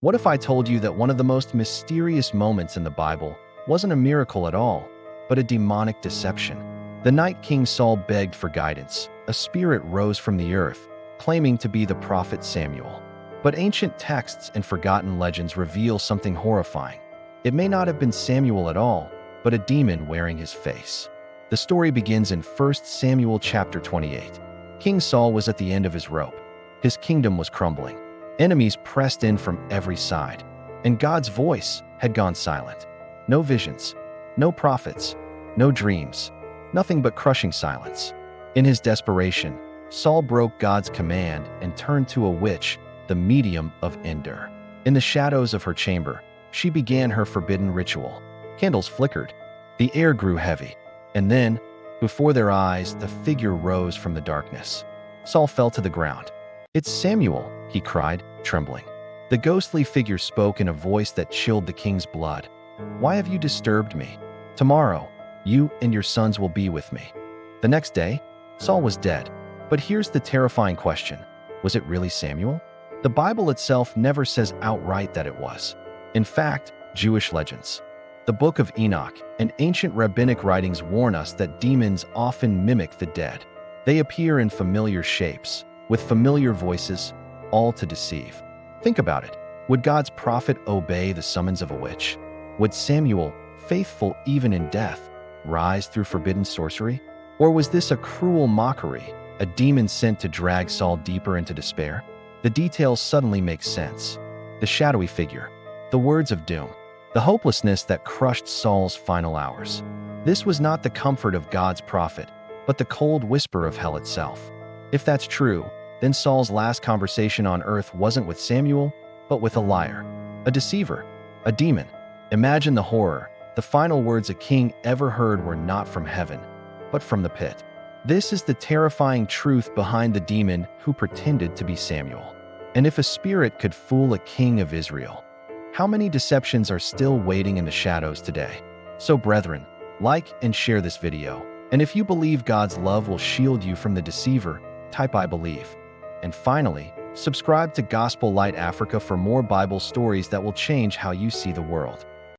What if I told you that one of the most mysterious moments in the Bible wasn't a miracle at all, but a demonic deception? The night King Saul begged for guidance, a spirit rose from the earth, claiming to be the prophet Samuel. But ancient texts and forgotten legends reveal something horrifying. It may not have been Samuel at all, but a demon wearing his face. The story begins in 1 Samuel chapter 28. King Saul was at the end of his rope. His kingdom was crumbling. Enemies pressed in from every side, and God's voice had gone silent. No visions, no prophets, no dreams, nothing but crushing silence. In his desperation, Saul broke God's command and turned to a witch, the medium of Endor. In the shadows of her chamber, she began her forbidden ritual. Candles flickered, the air grew heavy, and then, before their eyes, the figure rose from the darkness. Saul fell to the ground. "It's Samuel," he cried, trembling. The ghostly figure spoke in a voice that chilled the king's blood. "Why have you disturbed me? Tomorrow, you and your sons will be with me." The next day, Saul was dead. But here's the terrifying question. Was it really Samuel? The Bible itself never says outright that it was. In fact, Jewish legends, the Book of Enoch, and ancient rabbinic writings warn us that demons often mimic the dead. They appear in familiar shapes, with familiar voices, all to deceive. Think about it. Would God's prophet obey the summons of a witch? Would Samuel, faithful even in death, rise through forbidden sorcery? Or was this a cruel mockery, a demon sent to drag Saul deeper into despair? The details suddenly make sense. The shadowy figure, the words of doom, the hopelessness that crushed Saul's final hours. This was not the comfort of God's prophet, but the cold whisper of hell itself. If that's true, then Saul's last conversation on earth wasn't with Samuel, but with a liar, a deceiver, a demon. Imagine the horror. The final words a king ever heard were not from heaven, but from the pit. This is the terrifying truth behind the demon who pretended to be Samuel. And if a spirit could fool a king of Israel, how many deceptions are still waiting in the shadows today? So brethren, like and share this video. And if you believe God's love will shield you from the deceiver, type "I believe." And finally, subscribe to Gospel Light Africa for more Bible stories that will change how you see the world.